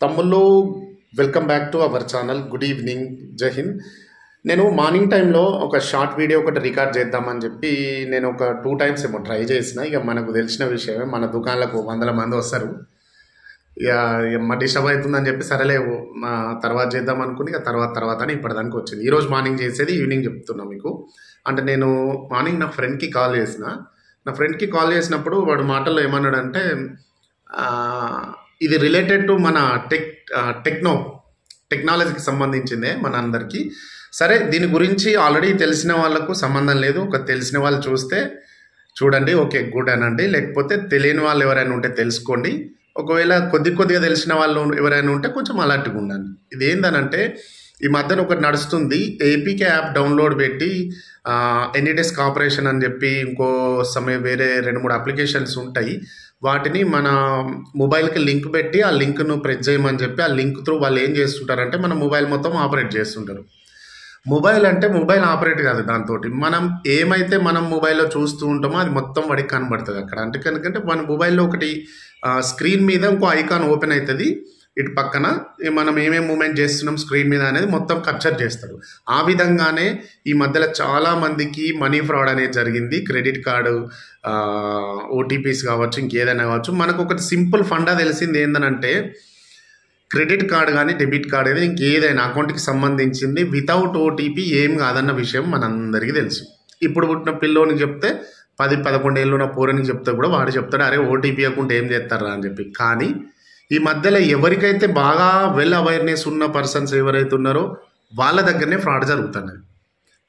తమ్ముళ్ళు, welcome back to our channel. Good evening, జై హింద్. నేను మార్నింగ్ టైంలో ఒక షార్ట్ వీడియో ఒకటి రికార్డ్ చేద్దామని చెప్పి నేను ఒక 2 టైమ్స్ ఏమో ట్రై చేసిన. ఇక మనకు తెలిసిన విషయమే, మన దుకాణాలకు 100 మంది వస్తారు. ఇక డిస్టర్బ్ అవుతుందని చెప్పి సరేలే తర్వాత చేద్దాం అనుకుని ఇక తర్వాత అని ఇప్పటిదానికి వచ్చింది. ఈరోజు మార్నింగ్ చేసేది ఈవినింగ్ చెప్తున్నా మీకు. అంటే నేను మార్నింగ్ నా ఫ్రెండ్కి కాల్ చేసిన. నా ఫ్రెండ్కి కాల్ చేసినప్పుడు వాడు మాటల్లో ఏమన్నాడంటే, ఇది రిలేటెడ్ టు మన టెక్నాలజీకి సంబంధించిందే మన అందరికీ. సరే, దీని గురించి ఆల్రెడీ తెలిసిన వాళ్ళకు సంబంధం లేదు. ఒక తెలిసిన వాళ్ళు చూస్తే చూడండి, ఓకే గుడ్ అనండి. లేకపోతే తెలియని వాళ్ళు ఎవరైనా ఉంటే తెలుసుకోండి. ఒకవేళ కొద్దిగా తెలిసిన వాళ్ళు ఎవరైనా ఉంటే కొంచెం అలర్ట్గా ఉండండి. ఇది ఏందనంటే, ఈ మధ్యన ఒకటి నడుస్తుంది. ఏపీకే యాప్ డౌన్లోడ్ పెట్టి ఎనీడెస్క్ ఆపరేషన్ అని చెప్పి ఇంకో సమయం వేరే 2-3 అప్లికేషన్స్ ఉంటాయి. వాటిని మన మొబైల్కి లింక్ పెట్టి ఆ లింక్ను ప్రెస్ చేయమని చెప్పి ఆ లింక్ త్రూ వాళ్ళు ఏం చేస్తుంటారంటే మన మొబైల్ మొత్తం ఆపరేట్ చేస్తుంటారు. మొబైల్ అంటే మొబైల్ ఆపరేట్ కాదు, దాంతో మనం ఏమైతే మనం మొబైల్లో చూస్తూ ఉంటామో అది మొత్తం వాడికి కనబడుతుంది అక్కడ. అంటే కనుకంటే మన మొబైల్లో ఒకటి స్క్రీన్ మీద ఇంకో ఐకాన్ ఓపెన్ అవుతుంది. ఇటు పక్కన మనం ఏమేమి మూమెంట్ చేస్తున్నాం స్క్రీన్ మీద అనేది మొత్తం క్యాప్చర్ చేస్తాడు. ఆ విధంగానే ఈ మధ్యలో చాలా మందికి మనీ ఫ్రాడ్ అనేది జరిగింది. క్రెడిట్ కార్డు ఓటీపీస్ కావచ్చు, ఇంకేదైనా కావచ్చు. మనకు ఒకటి సింపుల్ ఫండా తెలిసింది ఏంటంటే, క్రెడిట్ కార్డు కానీ డెబిట్ కార్డు అనేది ఇంకేదైనా అకౌంట్కి సంబంధించింది వితౌట్ ఓటీపీ ఏం కాదన్న విషయం మనందరికీ తెలుసు. ఇప్పుడు పుట్టిన పిల్లోనికి చెప్తే 10-11 ఏళ్ళు ఉన్న పూరనికి చెప్తే కూడా వాడు చెప్తాడు, అరే ఓటీపీ అకౌంట్ ఏం చేస్తారా అని చెప్పి. కానీ ఈ మధ్యలో ఎవరికైతే బాగా వెల్ అవేర్నెస్ ఉన్న పర్సన్స్ ఎవరైతే ఉన్నారో వాళ్ళ దగ్గరనే ఫ్రాడ్ జరుగుతున్నది.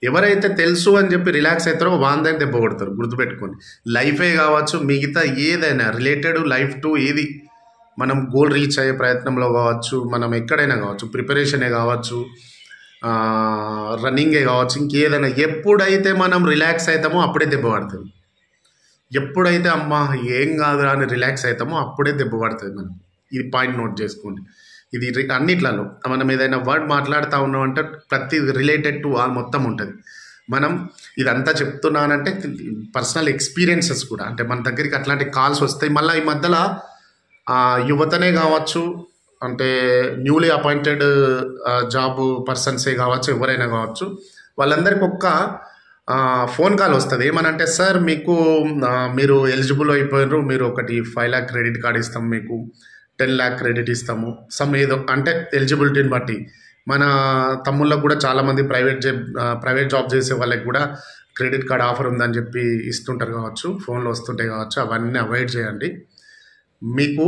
ఎవరైతే తెలుసు అని చెప్పి రిలాక్స్ అవుతారో వాళ్ళ దగ్గర దెబ్బ కొడతారు. గుర్తుపెట్టుకోండి, లైఫే కావచ్చు, మిగతా ఏదైనా రిలేటెడ్ లైఫ్ టు ఏది మనం గోల్ రీచ్ అయ్యే ప్రయత్నంలో కావచ్చు, మనం ఎక్కడైనా కావచ్చు, ప్రిపరేషనే కావచ్చు, రన్నింగే కావచ్చు, ఇంకేదైనా ఎప్పుడైతే మనం రిలాక్స్ అవుతామో అప్పుడే దెబ్బ పడుతుంది. ఎప్పుడైతే అమ్మా ఏం కాదురా అని రిలాక్స్ అవుతామో అప్పుడే దెబ్బ పడుతుంది మనం. ఇది పాయింట్ నోట్ చేసుకోండి. ఇది అన్నిట్లలో మనం ఏదైనా వర్డ్ మాట్లాడుతూ ఉన్నామంటే ప్రతి రిలేటెడ్ టు ఆల్ మొత్తం ఉంటుంది. మనం ఇదంతా చెప్తున్నానంటే పర్సనల్ ఎక్స్పీరియన్సెస్ కూడా, అంటే మన దగ్గరికి అట్లాంటి కాల్స్ వస్తాయి. మళ్ళీ ఈ మధ్యలో యువతనే కావచ్చు, అంటే న్యూలీ అపాయింటెడ్ జాబ్ పర్సన్సే కావచ్చు, ఎవరైనా కావచ్చు, వాళ్ళందరికీ ఒక్క ఫోన్ కాల్ వస్తుంది. ఏమనంటే, సార్ మీకు మీరు ఎలిజిబుల్ అయిపోయినారు, మీరు ఒకటి 5 lakh క్రెడిట్ కార్డ్ ఇస్తాం, మీకు 10 lakh క్రెడిట్ ఇస్తాము, సమ్ ఏదో అంటే ఎలిజిబిలిటీని బట్టి. మన తమ్ముళ్ళకు కూడా చాలామంది ప్రైవేట్ జాబ్ చేసే వాళ్ళకి కూడా క్రెడిట్ కార్డ్ ఆఫర్ ఉందని చెప్పి ఇస్తుంటారు కావచ్చు, ఫోన్లో వస్తుంటాయి కావచ్చు. అవన్నీ అవాయిడ్ చేయండి. మీకు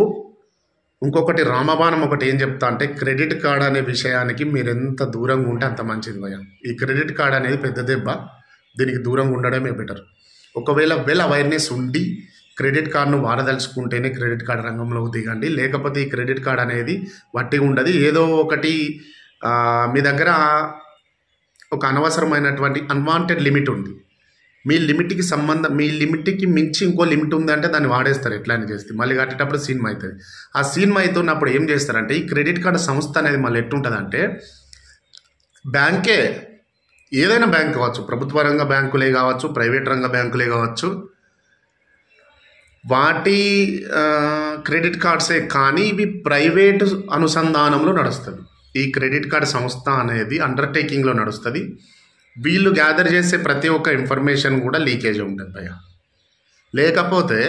ఇంకొకటి రామబాణం ఒకటి ఏం చెప్తా అంటే, క్రెడిట్ కార్డ్ అనే విషయానికి మీరు ఎంత దూరంగా ఉంటే అంత మంచిది భయ. ఈ క్రెడిట్ కార్డ్ అనేది పెద్ద దెబ్బ, దీనికి దూరంగా ఉండడమే బెటర్. ఒకవేళ వెల్ అవేర్నెస్ ఉండి క్రెడిట్ కార్డును వాడదలుచుకుంటేనే క్రెడిట్ కార్డు రంగంలోకి దిగండి. లేకపోతే ఈ క్రెడిట్ కార్డ్ అనేది వట్టిగా ఉండదు. ఏదో ఒకటి మీ దగ్గర ఒక అనవసరమైనటువంటి అన్వాంటెడ్ లిమిట్ ఉంది, మీ లిమిట్కి మించి ఇంకో లిమిట్ ఉందంటే దాన్ని వాడేస్తారు. ఎట్లా అని చేస్తే మళ్ళీ కట్టేటప్పుడు సినిమా అవుతుంది. ఆ సినిమా అవుతున్నప్పుడు ఏం చేస్తారంటే, ఈ క్రెడిట్ కార్డు సంస్థ అనేది మళ్ళీ ఎట్టుంటుందంటే, బ్యాంకే ఏదైనా బ్యాంక్ కావచ్చు, ప్రభుత్వ రంగ బ్యాంకులే కావచ్చు, ప్రైవేట్ రంగ బ్యాంకులే కావచ్చు, వాటి క్రెడిట్ కార్డ్సే కానీ ఇవి ప్రైవేటు అనుసంధానంలో నడుస్తుంది. ఈ క్రెడిట్ కార్డ్ సంస్థ అనేది అండర్టేకింగ్లో నడుస్తుంది. వీళ్ళు గ్యాదర్ చేసే ప్రతి ఒక్క ఇన్ఫర్మేషన్ కూడా లీకేజ్ ఉంటుంది భయ. లేకపోతే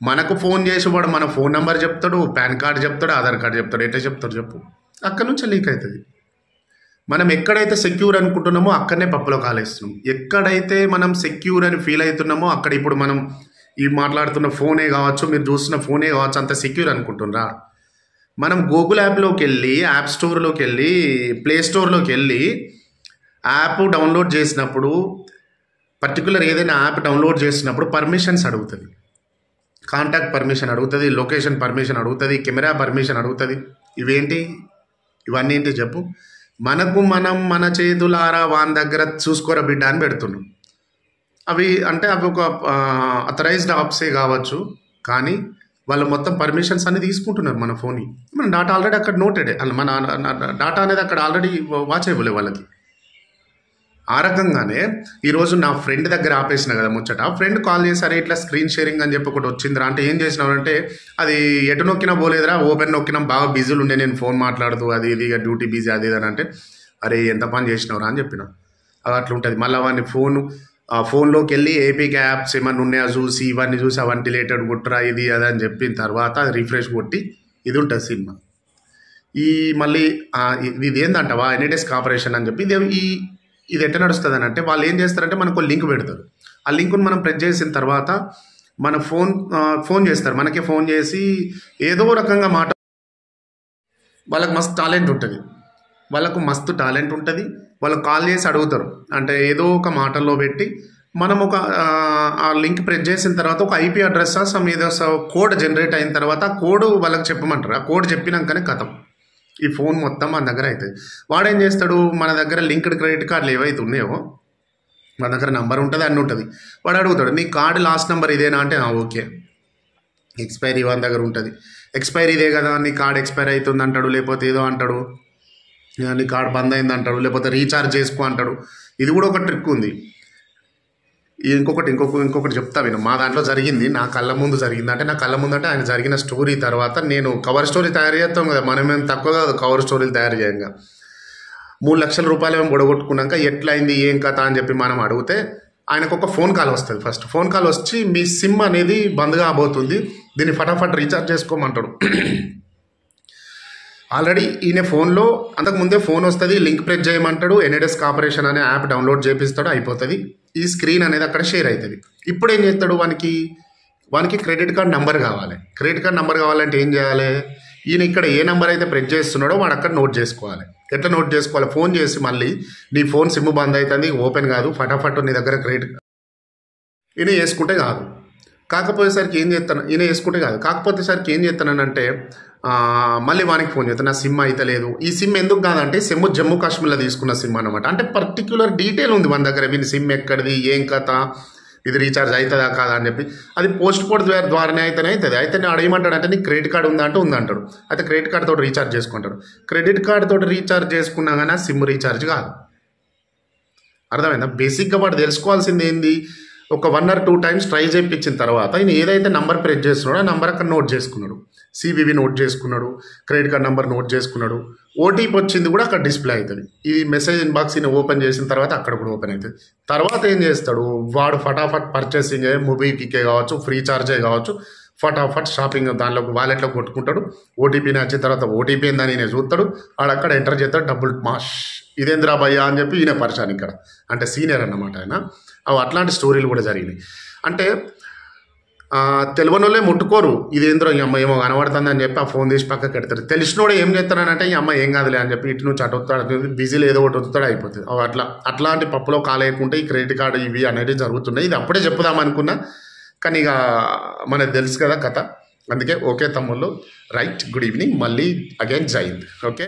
మనకు ఫోన్ చేసి వాడు మన ఫోన్ నెంబర్ చెప్తాడు, పాన్ కార్డ్ చెప్తాడు, ఆధార్ కార్డు చెప్తాడు, ఎట్లా చెప్తాడు చెప్పు, అక్కడ నుంచి లీక్ అవుతుంది. మనం ఎక్కడైతే సెక్యూర్ అనుకుంటున్నామో అక్కడనే పప్పులో కాలేస్తున్నాం. ఎక్కడైతే మనం సెక్యూర్ అని ఫీల్ అవుతున్నామో అక్కడ ఇప్పుడు మనం ఈ మాట్లాడుతున్న ఫోనే కావచ్చు, మీరు చూస్తున్న ఫోనే కావచ్చు, అంత సెక్యూర్ అనుకుంటున్నారా? మనం గూగుల్ యాప్లోకి వెళ్ళి, యాప్ స్టోర్లోకి వెళ్ళి, ప్లే స్టోర్లోకి వెళ్ళి యాప్ డౌన్లోడ్ చేసినప్పుడు, పర్టికులర్ ఏదైనా యాప్ డౌన్లోడ్ చేసినప్పుడు పర్మిషన్స్ అడుగుతుంది. కాంటాక్ట్ పర్మిషన్ అడుగుతుంది, లొకేషన్ పర్మిషన్ అడుగుతుంది, కెమెరా పర్మిషన్ అడుగుతుంది. ఇవన్నీ ఏంటి చెప్పు? మన చేతులారా వాని దగ్గర చూసుకోరా బిడ్డ అని పెడుతున్నాం. అవి ఒక అథరైజ్డ్ యాప్సే కావచ్చు, కానీ వాళ్ళు మొత్తం పర్మిషన్స్ అన్ని తీసుకుంటున్నారు మన ఫోన్ని. మన డాటా ఆల్రెడీ అక్కడ నోటెడ్, మన డాటా అనేది అక్కడ ఆల్రెడీ వాచ్ అయిపోలే వాళ్ళకి. ఆ రకంగానే ఈరోజు నా ఫ్రెండ్ దగ్గర ఆపేసిన కదా ముచ్చట, ఫ్రెండ్ కాల్ చేశారు ఇట్లా స్క్రీన్ షేరింగ్ అని చెప్పి ఒకటి వచ్చిందిరా అంటే ఏం చేసినావంటే అది ఎటు నొక్కినా పోలేదురా, ఓపెన్ నొక్కినా బాగా బిజీలు ఉండే నేను ఫోన్ మాట్లాడుతూ అది ఇది డ్యూటీ బిజీ అది ఇది అని అంటే అరే ఎంత పని చేసినవరా అని చెప్పిన. అది అట్లా ఉంటుంది. మళ్ళీ అవన్నీ ఫోన్లోకి వెళ్ళి ఏపీకి యాప్స్ ఏమన్నా ఉన్నాయో చూసి ఇవన్నీ చూసి అవన్నీ రిలేటెడ్ కొట్టురా ఇది అది అని చెప్పిన తర్వాత అది రిఫ్రెష్ కొట్టి ఇది ఉంటుంది సినిమా. ఈ మళ్ళీ ఇది ఏందంటవా ఎన్ఐడిఎస్ కార్పొరేషన్ అని చెప్పి ఇది ఎట్లా నడుస్తుంది అని అంటే వాళ్ళు ఏం చేస్తారంటే మనకు లింక్ పెడతారు. ఆ లింక్ను మనం ప్రెస్ చేసిన తర్వాత మన ఫోన్ చేస్తారు, మనకే ఫోన్ చేసి ఏదో రకంగా వాళ్ళకు మస్తు టాలెంట్ ఉంటుంది, వాళ్ళు కాల్ చేసి అడుగుతారు. అంటే ఏదో ఒక మాటల్లో పెట్టి మనం ఆ లింక్ ప్రెస్ చేసిన తర్వాత ఒక ఐపీ అడ్రస్ ఏదో కోడ్ జనరేట్ అయిన తర్వాత ఆ కోడ్ వాళ్ళకి చెప్పమంటారు. ఆ కోడ్ చెప్పినాకనే కథం ఈ ఫోన్ మొత్తం మన దగ్గర అవుతుంది. వాడేం చేస్తాడు, మన దగ్గర లింక్డ్ క్రెడిట్ కార్డులు ఏవైతే ఉన్నాయో మన దగ్గర నెంబర్ ఉంటుంది అన్నీ ఉంటుంది. వాడు అడుగుతాడు నీ కార్డు లాస్ట్ నెంబర్ ఇదేనా అంటే ఓకే, ఎక్స్పైరీ వాని దగ్గర ఉంటుంది, ఎక్స్పైరీ ఇదే కదా నీ కార్డు ఎక్స్పైర్ అవుతుంది అంటాడు, లేకపోతే ఏదో అంటాడు, నీ కార్డు బంద్ అయింది అంటాడు, లేకపోతే రీఛార్జ్ చేసుకో అంటాడు. ఇది కూడా ఒక ట్రిక్ ఉంది. ఇంకొకటి చెప్తా విను. మా దాంట్లో జరిగింది, నా కళ్ళ ముందు జరిగింది. అంటే నా కళ్ళ ముందు అంటే ఆయన జరిగిన స్టోరీ తర్వాత నేను కవర్ స్టోరీ తయారు చేస్తాం కదా, మనమేం తక్కువ కాదు కవర్ స్టోరీలు తయారు చేయంగా. 3 లక్షల రూపాయలు మేము గొడగొట్టుకున్నాక ఎట్లయింది ఏం కథ అని చెప్పి మనం అడిగితే ఆయనకు ఒక ఫోన్ కాల్ వస్తుంది. ఫస్ట్ ఫోన్ కాల్ వచ్చి మీ సిమ్ అనేది బంద్ కాబోతుంది, దీన్ని ఫటాఫట్ రీఛార్జ్ చేసుకోమంటాడు. ఆల్రెడీ ఈయన ఫోన్లో అంతకుముందే ఫోన్ వస్తుంది, లింక్ ప్రెస్ చేయమంటాడు, ఎన్ఐడిఎస్ కార్పొరేషన్ అనే యాప్ డౌన్లోడ్ చేపిస్తాడు, అయిపోతుంది. ఈ స్క్రీన్ అనేది అక్కడ షేర్ అవుతుంది. ఇప్పుడు ఏం చేస్తాడు, వానికి క్రెడిట్ కార్డ్ నెంబర్ కావాలి. క్రెడిట్ కార్డ్ నెంబర్ కావాలంటే ఏం చేయాలి, ఈయన ఇక్కడ ఏ నెంబర్ అయితే ప్రెస్ చేస్తున్నాడో వాడు అక్కడ నోట్ చేసుకోవాలి. ఎట్లా నోట్ చేసుకోవాలి, ఫోన్ చేసి మళ్ళీ నీ ఫోన్ సిమ్ బంద్ అవుతుంది, ఓపెన్ కాదు, ఫటాఫట్ నీ దగ్గర క్రెడిట్ ఈయన వేసుకుంటే కాదు. కాకపోతేసరికి ఏం చేస్తానంటే మళ్ళీ వానికి ఫోన్ చేస్తాను, నా సిమ్ అయితే లేదు. ఈ సిమ్ ఎందుకు కాదంటే జమ్మూ కాశ్మీర్లో తీసుకున్న సిమ్ అనమాట. అంటే పర్టిక్యులర్ డీటెయిల్ ఉంది మన దగ్గర, వీని సిమ్ ఎక్కడిది ఏం కథ, ఇది రీఛార్జ్ అవుతుందా కాదా అని చెప్పి. అది పోస్ట్ పోడ్ ద్వారానే అవుతుంది. అయితే నేను అడగమంటాడు అంటే నీకు క్రెడిట్ కార్డు ఉందా అంటే ఉందంటాడు. అయితే క్రెడిట్ కార్డ్ తోటి రీఛార్జ్ చేసుకుంటాడు. క్రెడిట్ కార్డ్ తోటి రీఛార్జ్ చేసుకున్నా కానీ ఆ సిమ్ రీఛార్జ్ కాదు. అర్థమైందా? బేసిక్గా వాడు తెలుసుకోవాల్సింది ఏంది, ఒక 1 or 2 times ట్రై చేయించిన తర్వాత ఆయన ఏదైతే నంబర్ ప్రెస్ చేస్తున్నాడో ఆ నంబర్ అక్కడ నోట్ చేసుకున్నాడు, సివివి నోట్ చేసుకున్నాడు, క్రెడిట్ కార్డ్ నెంబర్ నోట్ చేసుకున్నాడు, ఓటీపీ వచ్చింది కూడా అక్కడ డిస్ప్లే అవుతుంది. ఈ మెసేజ్ ఇన్బాక్స్ ఈయన ఓపెన్ చేసిన తర్వాత అక్కడ కూడా ఓపెన్ అవుతుంది. తర్వాత ఏం చేస్తాడు వాడు, ఫటాఫట్ పర్చేసింగ్ మొబైల్కే కావచ్చు, ఫ్రీ చార్జే కావచ్చు, ఫటాఫట్ షాపింగ్ దానిలోకి వాలెట్లో కొట్టుకుంటాడు. ఓటీపీని వచ్చిన తర్వాత ఓటీపీ ఏందని ఈయన చూస్తాడు, వాడక్కడ ఎంటర్ చేస్తాడు, డబ్బులు మాష్ ఇదేంద్రా భయ్యా అని చెప్పి ఈయన పరిచాను ఇక్కడ. అంటే సీనియర్ అన్నమాట ఆయన. అట్లాంటి స్టోరీలు కూడా జరిగినాయి. అంటే తెలియని వాళ్ళే ముట్టుకోరు, ఇదేంద్రో ఈ అమ్మ ఏమో కనబడుతుంది అని చెప్పి ఆ ఫోన్ తీసి పక్కకి పెడతారు. తెలిసినోడు ఏం చేస్తానంటే ఈ అమ్మ ఏం కాదులే అని చెప్పి ఇటు నుంచి అటు వస్తాడు, బిజీలో ఏదో ఒకటి వస్తాడు, అయిపోతుంది. అట్లాంటి పప్పులో కాలేయకుంటే ఈ క్రెడిట్ కార్డు ఇవి అనేది జరుగుతున్నాయి. ఇది అప్పుడే చెప్పుదాం అనుకున్నా కానీ ఇక మనకు తెలుసు కదా కథ. అందుకే ఓకే తమ్ముళ్ళు, రైట్, గుడ్ ఈవినింగ్, మళ్ళీ అగైన్ జై హింద్. ఓకే.